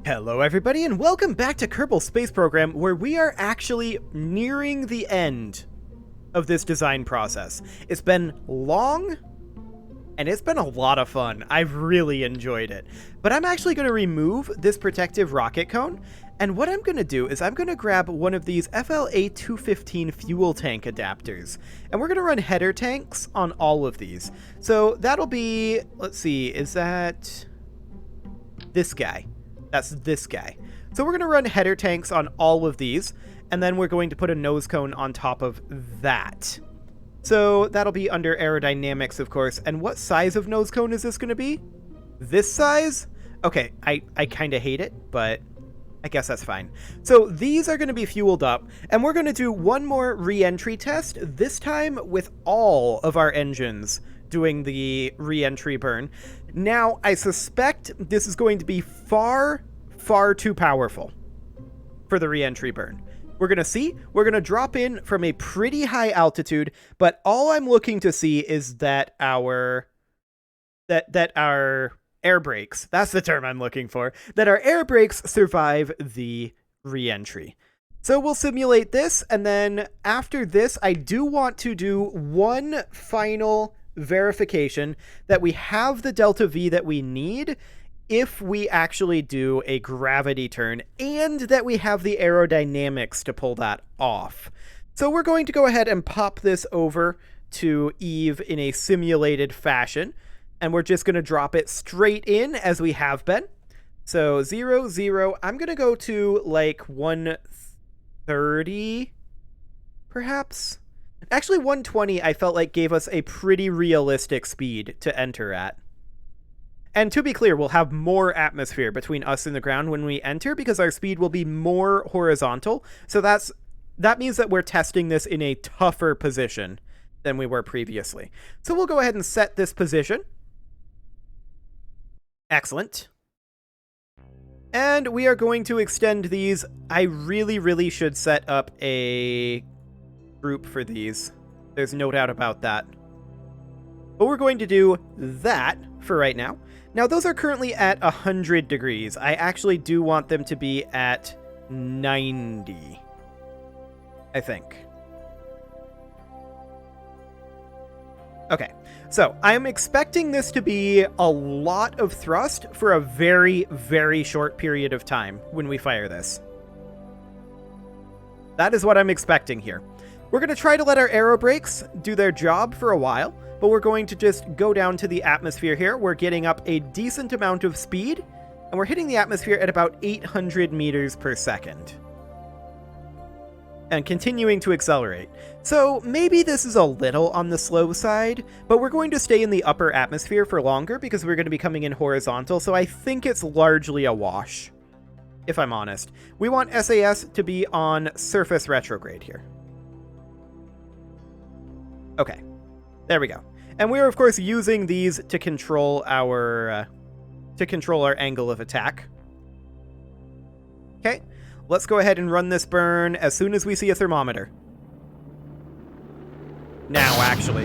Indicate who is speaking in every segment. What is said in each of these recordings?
Speaker 1: Hello everybody and welcome back to Kerbal Space Program, where we are actually nearing the end of this design process. It's been long and it's been a lot of fun. I've really enjoyed it. But I'm actually going to remove this protective rocket cone, and what I'm going to do is I'm going to grab one of these FLA 215 fuel tank adapters, and we're going to run header tanks on all of these. So that'll be, let's see, is that this guy? That's this guy. So we're going to run header tanks on all of these, and then we're going to put a nose cone on top of that. So that'll be under aerodynamics, of course. And what size of nose cone is this going to be? This size? Okay, I kind of hate it, but I guess that's fine. So these are going to be fueled up, and we're going to do one more re-entry test, this time with all of our engines doing the re-entry burn. Now, I suspect this is going to be far, far too powerful for the re-entry burn. We're going to see. We're going to drop in from a pretty high altitude, but all I'm looking to see is that our air brakes, that's the term I'm looking for, that our air brakes survive the re-entry. So we'll simulate this, and then after this, I do want to do one final verification that we have the delta V that we need if we actually do a gravity turn, and that we have the aerodynamics to pull that off. So we're going to go ahead and pop this over to Eve in a simulated fashion, and we're just going to drop it straight in as we have been. So 0, 0, I'm going to go to like 130, perhaps? Actually, 120 I felt like gave us a pretty realistic speed to enter at. And to be clear, we'll have more atmosphere between us and the ground when we enter because our speed will be more horizontal. So that means that we're testing this in a tougher position than we were previously. So we'll go ahead and set this position. Excellent. And we are going to extend these. I really should set up a group for these. There's no doubt about that. But we're going to do that for right now. Now, those are currently at 100 degrees. I actually do want them to be at 90, I think. Okay, so I'm expecting this to be a lot of thrust for a very short period of time when we fire this. That is what I'm expecting here. We're going to try to let our aero brakes do their job for a while, but we're going to just go down to the atmosphere here. We're getting up a decent amount of speed, and we're hitting the atmosphere at about 800 meters per second. And continuing to accelerate. So maybe this is a little on the slow side, but we're going to stay in the upper atmosphere for longer because we're going to be coming in horizontal, so I think it's largely a wash, if I'm honest. We want SAS to be on surface retrograde here. Okay, there we go. And we are, of course, using these to control our angle of attack. Okay, let's go ahead and run this burn as soon as we see a thermometer. Now, actually.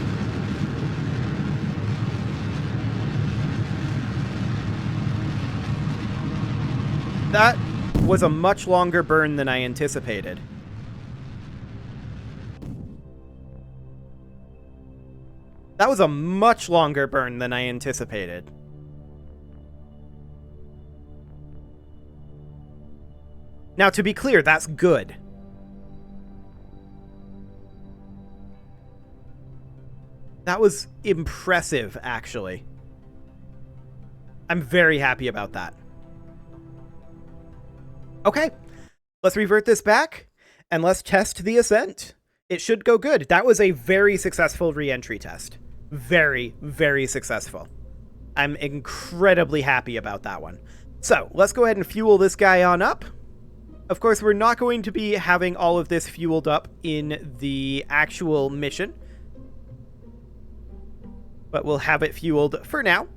Speaker 1: That was a much longer burn than I anticipated. That was a much longer burn than I anticipated. Now, to be clear, that's good. That was impressive, actually. I'm very happy about that. Okay, let's revert this back, and let's test the ascent. It should go good. That was a very successful re-entry test. Very successful. I'm incredibly happy about that one. So, let's go ahead and fuel this guy on up. Of course, we're not going to be having all of this fueled up in the actual mission, but we'll have it fueled for now.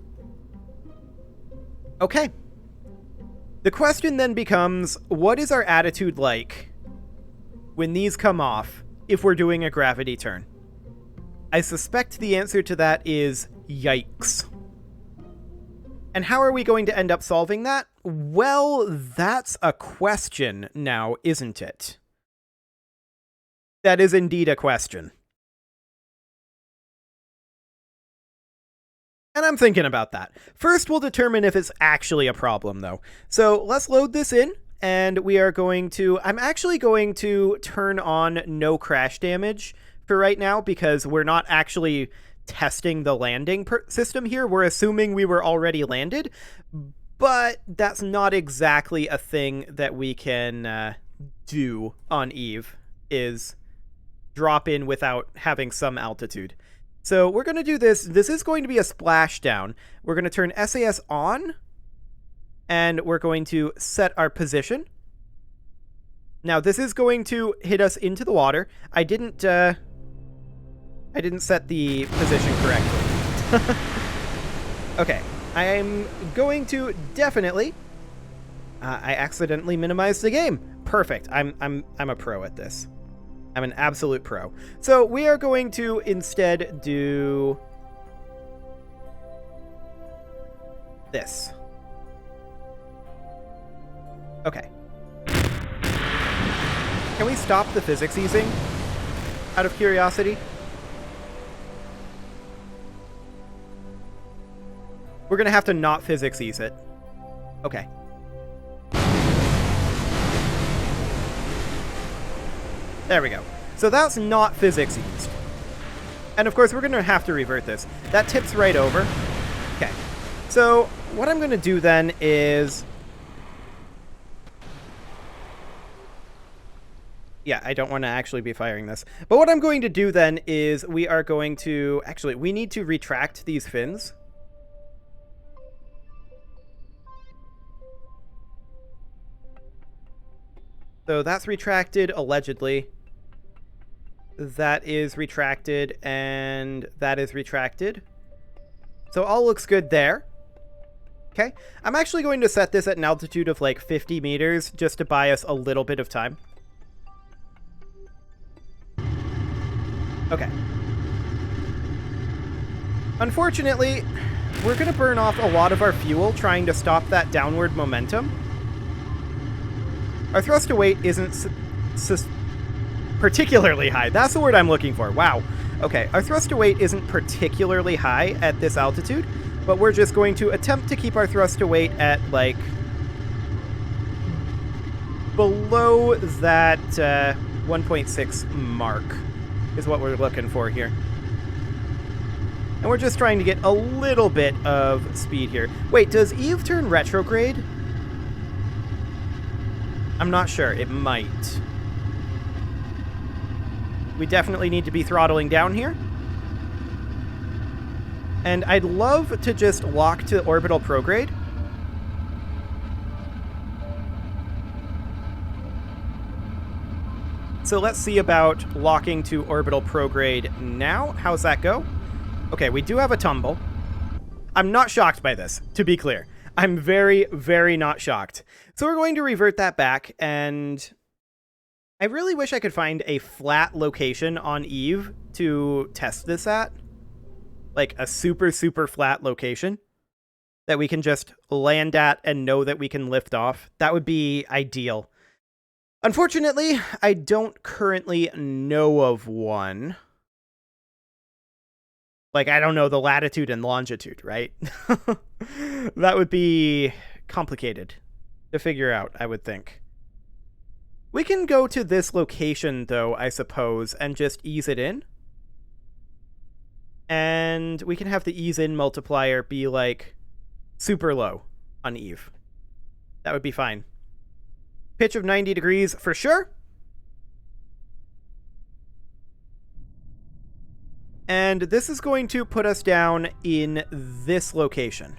Speaker 1: Okay. The question then becomes, what is our attitude like when these come off if we're doing a gravity turn? I suspect the answer to that is yikes. And how are we going to end up solving that? Well, that's a question now, isn't it? That is indeed a question. And I'm thinking about that. First, we'll determine if it's actually a problem, though. So let's load this in, and we are going to... I'm actually going to turn on no crash damage for right now, because we're not actually testing the landing system here. We're assuming we were already landed, but that's not exactly a thing that we can do on Eve, is drop in without having some altitude. So we're going to do this. This is going to be a splashdown. We're going to turn SAS on, and we're going to set our position. Now, this is going to hit us into the water. I didn't set the position correctly. Okay, I'm going to definitely... I accidentally minimized the game. Perfect. I'm a pro at this. I'm an absolute pro. So we are going to instead do this. Okay. Can we stop the physics easing out of curiosity? We're going to have to not physics ease it. Okay. There we go. So that's not physics eased. And of course, we're going to have to revert this. That tips right over. Okay. So what I'm going to do then is... Yeah, I don't want to actually be firing this. But what I'm going to do then is we are going to... Actually, we need to retract these fins. So that's retracted, allegedly. That is retracted, and that is retracted. So all looks good there. Okay. I'm actually going to set this at an altitude of like 50 meters just to buy us a little bit of time. Okay. Unfortunately, we're going to burn off a lot of our fuel trying to stop that downward momentum. Our thrust to weight isn't particularly high. That's the word I'm looking for. Wow. Okay, our thrust to weight isn't particularly high at this altitude, but we're just going to attempt to keep our thrust to weight at, like, below that 1.6 mark is what we're looking for here. And we're just trying to get a little bit of speed here. Wait, does Eve turn retrograde? I'm not sure. It might. We definitely need to be throttling down here. And I'd love to just lock to orbital prograde. So let's see about locking to orbital prograde now. How's that go? Okay, we do have a tumble. I'm not shocked by this, to be clear. I'm very, very not shocked. So we're going to revert that back, and I really wish I could find a flat location on Eve to test this at. Like a super, super flat location that we can just land at and know that we can lift off. That would be ideal. Unfortunately, I don't currently know of one. Like, I don't know the latitude and longitude, right? That would be complicated to figure out, I would think. We can go to this location, though, I suppose, and just ease it in. And we can have the ease in multiplier be, like, super low on Eve. That would be fine. Pitch of 90 degrees for sure. And this is going to put us down in this location.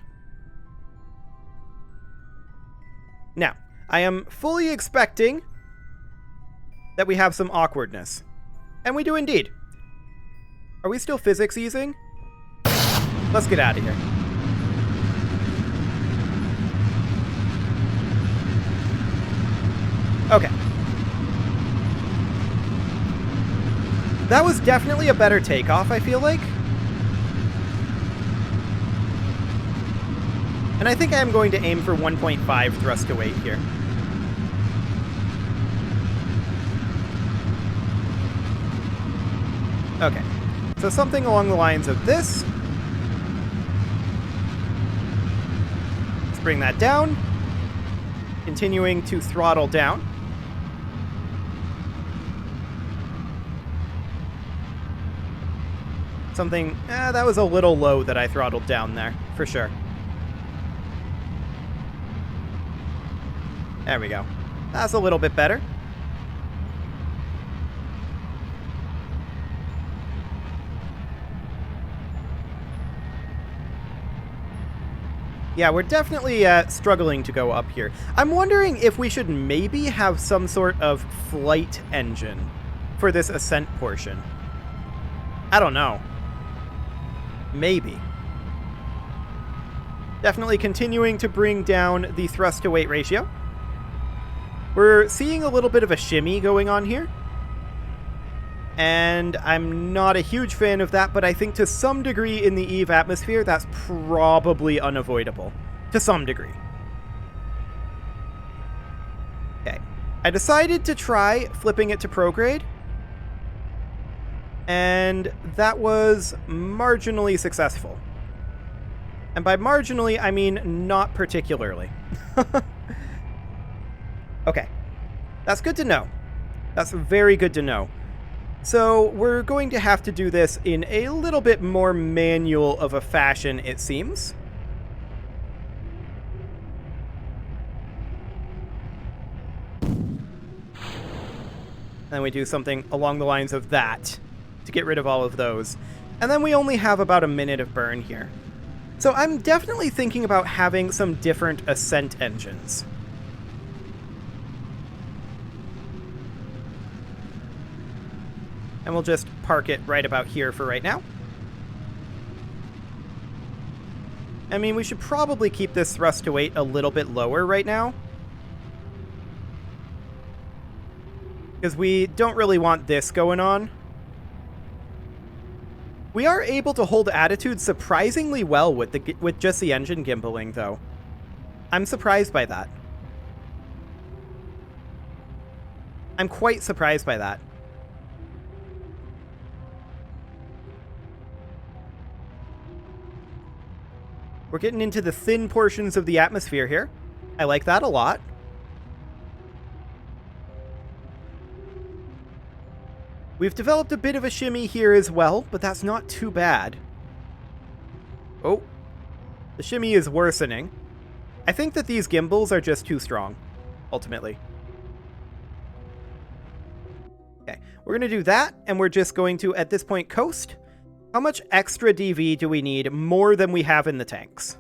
Speaker 1: Now, I am fully expecting that we have some awkwardness. And we do indeed. Are we still physics easing? Let's get out of here. Okay. That was definitely a better takeoff, I feel like. And I think I'm going to aim for 1.5 thrust to weight here. Okay, so something along the lines of this. Let's bring that down. Continuing to throttle down. Something, that was a little low that I throttled down there, for sure. There we go. That's a little bit better. Yeah, we're definitely struggling to go up here. I'm wondering if we should maybe have some sort of flight engine for this ascent portion. I don't know. Maybe. Definitely continuing to bring down the thrust to weight ratio. We're seeing a little bit of a shimmy going on here. And I'm not a huge fan of that, but I think to some degree in the Eve atmosphere, that's probably unavoidable. To some degree. Okay. I decided to try flipping it to prograde. And that was marginally successful. And by marginally, I mean not particularly. Okay. That's good to know. That's very good to know. So we're going to have to do this in a little bit more manual of a fashion, it seems. Then we do something along the lines of that to get rid of all of those. And then we only have about a minute of burn here. So I'm definitely thinking about having some different ascent engines. And we'll just park it right about here for right now. I mean, we should probably keep this thrust to weight a little bit lower right now. Because we don't really want this going on. We are able to hold attitude surprisingly well with just the engine gimbaling, though. I'm surprised by that. I'm quite surprised by that. We're getting into the thin portions of the atmosphere here. I like that a lot. We've developed a bit of a shimmy here as well, but that's not too bad. Oh, the shimmy is worsening. I think that these gimbals are just too strong, ultimately. Okay, we're going to do that, and we're just going to, at this point, coast. How much extra DV do we need more than we have in the tanks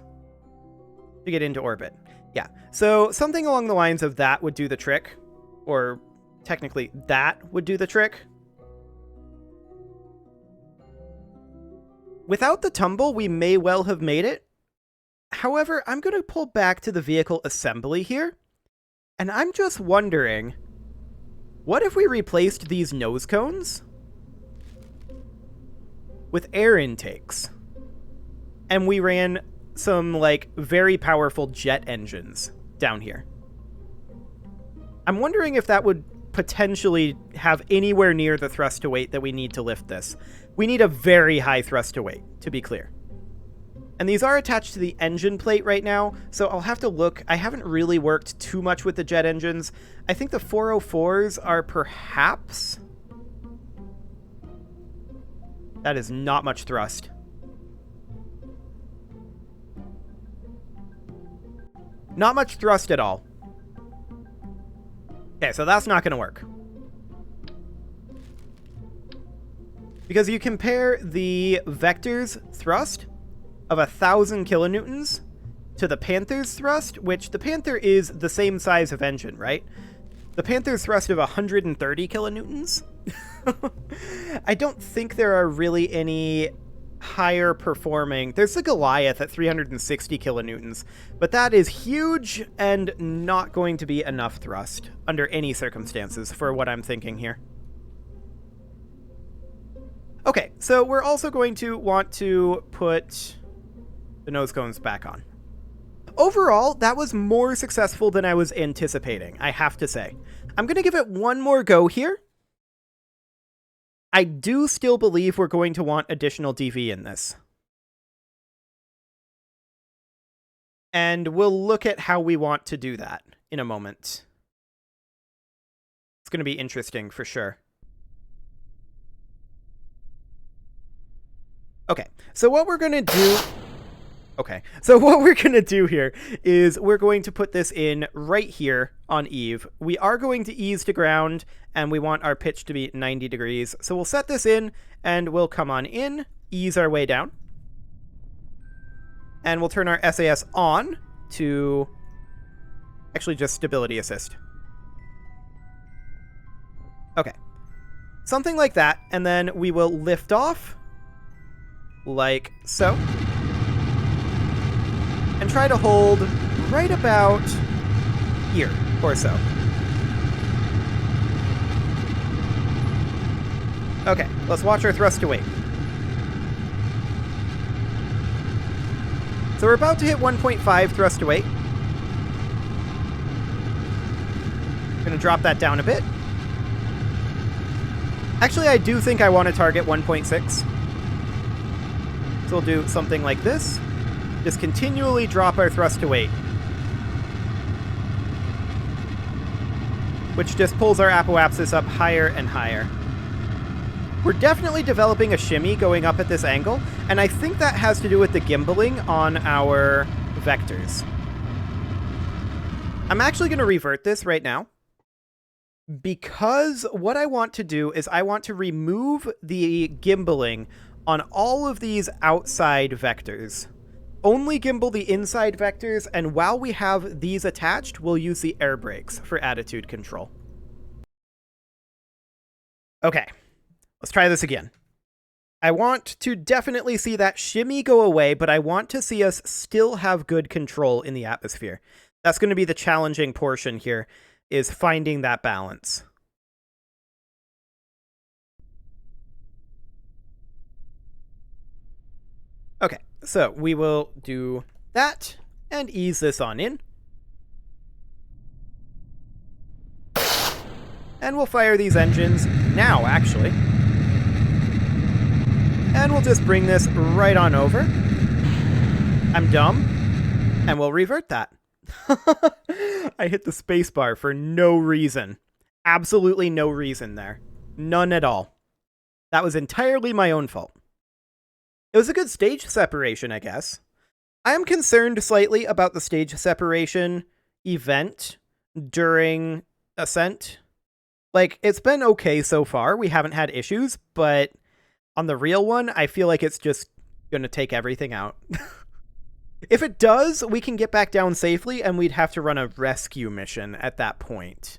Speaker 1: to get into orbit? Yeah, so something along the lines of that would do the trick. Or technically, that would do the trick. Without the tumble, we may well have made it. However, I'm going to pull back to the vehicle assembly here. And I'm just wondering, what if we replaced these nose cones with air intakes? And we ran some, like, very powerful jet engines down here. I'm wondering if that would potentially have anywhere near the thrust to weight that we need to lift this. We need a very high thrust to weight, to be clear. And these are attached to the engine plate right now, so I'll have to look. I haven't really worked too much with the jet engines. I think the 404s are perhaps... That is not much thrust. Not much thrust at all. Okay, so that's not going to work. Because you compare the Vector's thrust of 1,000 kilonewtons to the Panther's thrust, which the Panther is the same size of engine, right? The Panther's thrust of 130 kilonewtons? I don't think there are really any higher performing. There's the Goliath at 360 kilonewtons, but that is huge and not going to be enough thrust under any circumstances for what I'm thinking here. Okay, so we're also going to want to put the nose cones back on. Overall, that was more successful than I was anticipating, I have to say. I'm going to give it one more go here. I do still believe we're going to want additional DV in this. And we'll look at how we want to do that in a moment. It's going to be interesting for sure. Okay, so what we're going to do... Okay, so what we're going to do here is we're going to put this in right here on Eve. We are going to ease to ground, and we want our pitch to be 90 degrees. So we'll set this in, and we'll come on in, ease our way down. And we'll turn our SAS on to actually just stability assist. Okay. Something like that, and then we will lift off like so. And try to hold right about here or so. Okay, let's watch our thrust to weight. So we're about to hit 1.5 thrust to weight. Gonna drop that down a bit. Actually, I do think I want to target 1.6. So we'll do something like this. Just continually drop our thrust to weight. Which just pulls our apoapsis up higher and higher. We're definitely developing a shimmy going up at this angle, and I think that has to do with the gimbaling on our vectors. I'm actually going to revert this right now, because what I want to do is I want to remove the gimbaling on all of these outside vectors. Only gimbal the inside vectors, and while we have these attached, we'll use the air brakes for attitude control. Okay, let's try this again. I want to definitely see that shimmy go away, but I want to see us still have good control in the atmosphere. That's going to be the challenging portion here, is finding that balance. Okay, so we will do that and ease this on in. And we'll fire these engines now, actually. And we'll just bring this right on over. I'm dumb. And we'll revert that. I hit the spacebar for no reason. Absolutely no reason there. None at all. That was entirely my own fault. It was a good stage separation, I guess. I am concerned slightly about the stage separation event during ascent. Like, it's been okay so far. We haven't had issues, but on the real one, I feel like it's just going to take everything out. If it does, we can get back down safely, and we'd have to run a rescue mission at that point.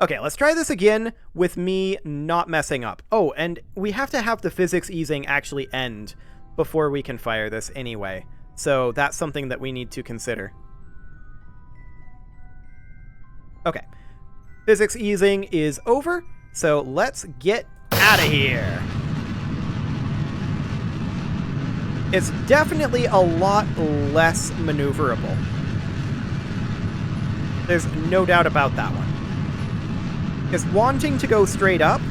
Speaker 1: Okay, let's try this again with me not messing up. Oh, and we have to have the physics easing actually end before we can fire this anyway. So that's something that we need to consider. Okay. Physics easing is over, so let's get out of here. It's definitely a lot less maneuverable. There's no doubt about that one. Is wanting to go straight up,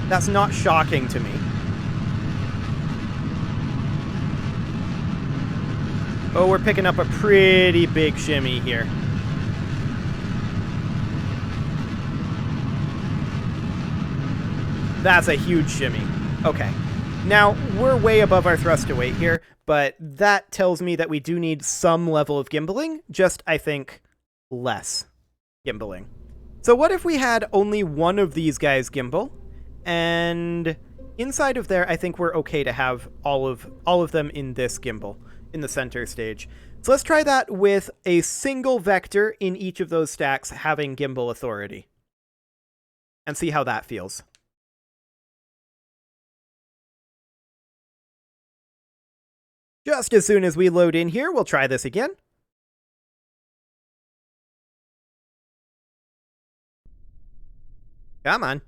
Speaker 1: that's not shocking to me. Oh, we're picking up a pretty big shimmy here. That's a huge shimmy. Okay. Now, we're way above our thrust to weight here, but that tells me that we do need some level of gimbaling, just, I think, less gimbaling. So what if we had only one of these guys gimbal, and inside of there, I think we're okay to have all of them in this gimbal, in the center stage. So let's try that with a single vector in each of those stacks having gimbal authority, and see how that feels. Just as soon as we load in here, we'll try this again. Come on.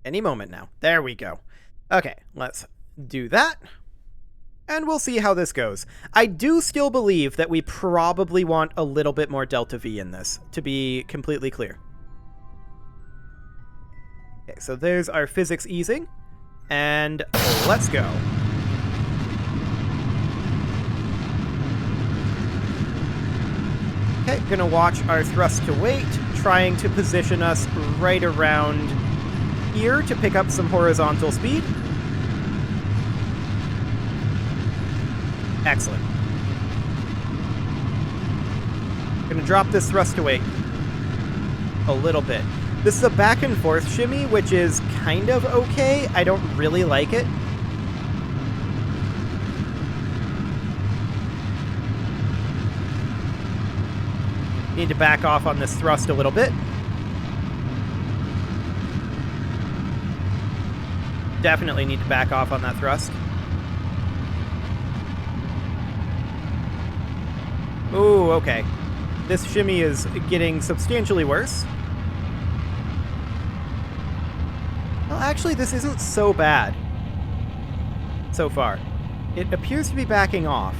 Speaker 1: Any moment now. There we go. Okay, let's do that. And we'll see how this goes. I do still believe that we probably want a little bit more delta V in this, to be completely clear. Okay, so there's our physics easing, and let's go. Okay, gonna watch our thrust to weight, trying to position us right around here to pick up some horizontal speed. Excellent. Gonna drop this thrust to weight a little bit. This is a back and forth shimmy, which is kind of okay. I don't really like it. Need to back off on this thrust a little bit. Definitely need to back off on that thrust. Ooh, okay. This shimmy is getting substantially worse. Well, actually, this isn't so bad so far. It appears to be backing off.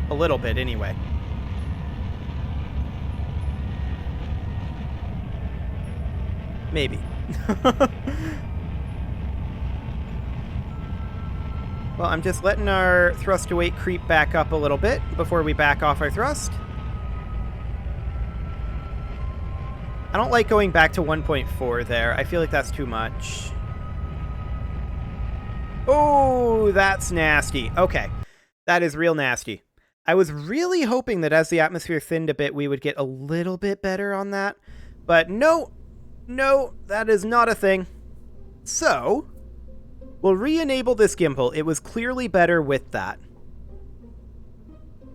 Speaker 1: A little bit, anyway. Maybe. Well, I'm just letting our thrust to weight creep back up a little bit before we back off our thrust. I don't like going back to 1.4 there. I feel like that's too much. Oh, that's nasty. Okay. That is real nasty. I was really hoping that as the atmosphere thinned a bit, we would get a little bit better on that. But no, that is not a thing. So, we'll re-enable this gimbal. It was clearly better with that.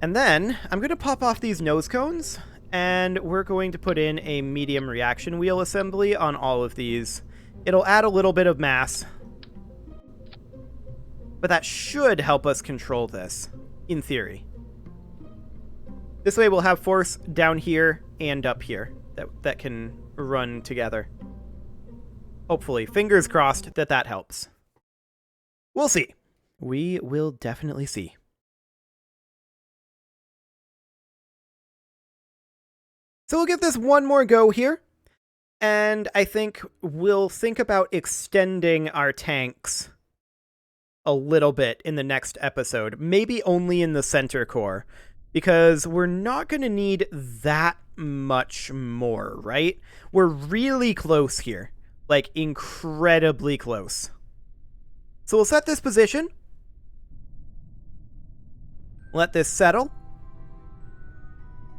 Speaker 1: And then, I'm going to pop off these nose cones, and we're going to put in a medium reaction wheel assembly on all of these. It'll add a little bit of mass, but that should help us control this, in theory. This way we'll have force down here and up here that can run together. Hopefully. Fingers crossed that that helps. We'll see. We will definitely see. So we'll give this one more go here. And I think we'll think about extending our tanks a little bit in the next episode. Maybe only in the center core. Because we're not going to need that much more, right? We're really close here. Like, incredibly close. So we'll set this position. Let this settle.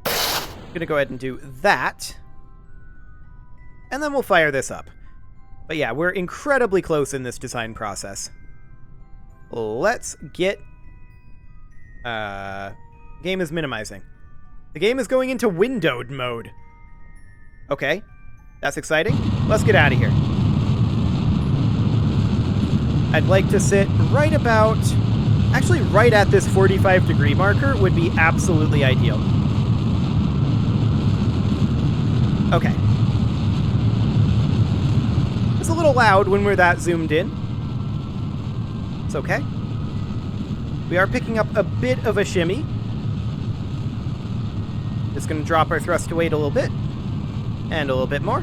Speaker 1: I'm going to go ahead and do that. And then we'll fire this up. But yeah, we're incredibly close in this design process. Let's get... Game is minimizing. The game is going into windowed mode. Okay. That's exciting. Let's get out of here. I'd like to sit right about... Actually, right at this 45-degree marker would be absolutely ideal. Okay. It's a little loud when we're that zoomed in. It's okay. We are picking up a bit of a shimmy. Just going to drop our thrust to weight a little bit. And a little bit more.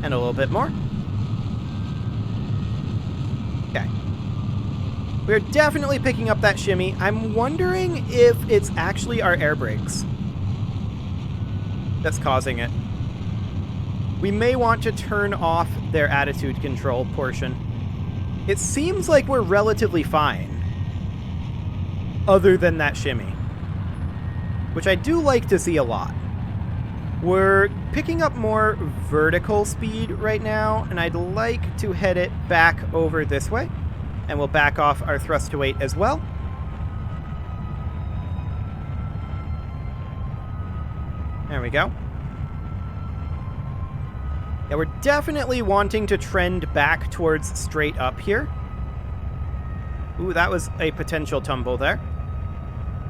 Speaker 1: And a little bit more. Okay. We're definitely picking up that shimmy. I'm wondering if it's actually our air brakes that's causing it. We may want to turn off their attitude control portion. It seems like we're relatively fine. Other than that shimmy. Which I do like to see a lot. We're picking up more vertical speed right now, and I'd like to head it back over this way. And we'll back off our thrust to weight as well. There we go. Yeah, we're definitely wanting to trend back towards straight up here. Ooh, that was a potential tumble there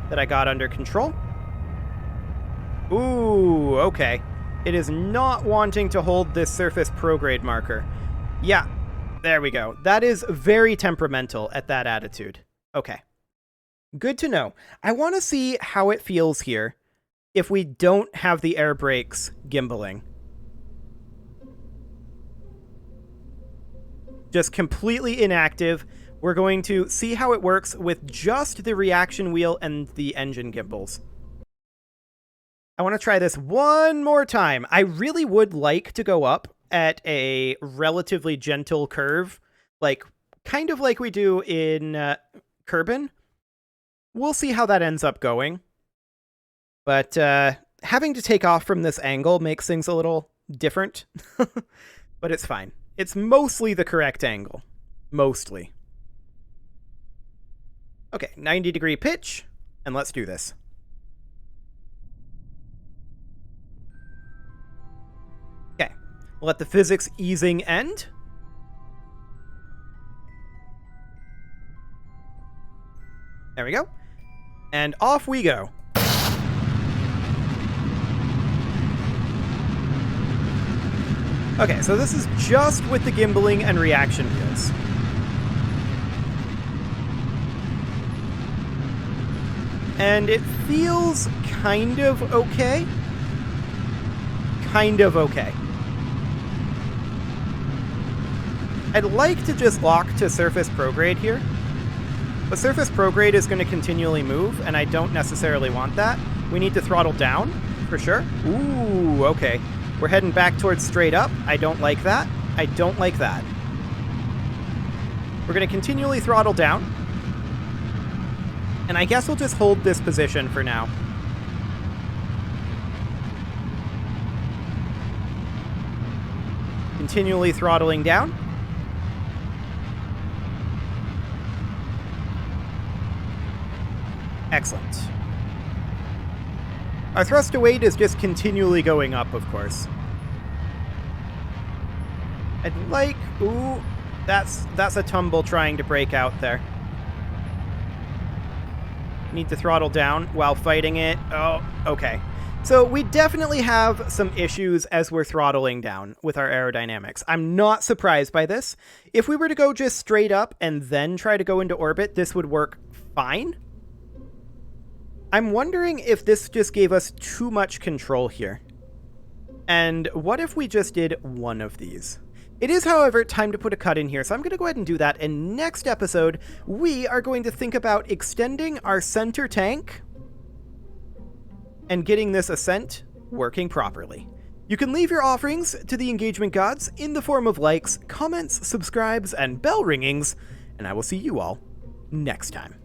Speaker 1: that I got under control. Ooh, okay. It is not wanting to hold this surface prograde marker. Yeah, There we go. That is very temperamental at that attitude. Okay. Good to know. I want to see how it feels here if we don't have the air brakes gimbaling. Just completely inactive. We're going to see how it works with just the reaction wheel and the engine gimbals. I want to try this one more time. I really would like to go up at a relatively gentle curve, like kind of like we do in Kerbal. We'll see how that ends up going. But having to take off from this angle makes things a little different. But it's fine. It's mostly the correct angle. Mostly. Okay, 90-degree pitch, and let's do this. Okay, we'll let the physics easing end. There we go. And off we go. Okay, so this is just with the gimbaling and reaction wheels. And it feels kind of okay. Kind of okay. I'd like to just lock to surface prograde here. But surface prograde is going to continually move, and I don't necessarily want that. We need to throttle down, for sure. Ooh, okay. We're heading back towards straight up. I don't like that. I don't like that. We're going to continually throttle down. And I guess we'll just hold this position for now. Continually throttling down. Excellent. Our thrust to weight is just continually going up, of course. I'd like... Ooh, that's a tumble trying to break out there. Need to throttle down while fighting it. Oh, okay. So we definitely have some issues as we're throttling down with our aerodynamics. I'm not surprised by this. If we were to go just straight up and then try to go into orbit, this would work fine. I'm wondering if this just gave us too much control here. And what if we just did one of these? It is, however, time to put a cut in here, so I'm going to go ahead and do that. And next episode, we are going to think about extending our center tank and getting this ascent working properly. You can leave your offerings to the engagement gods in the form of likes, comments, subscribes, and bell ringings, and I will see you all next time.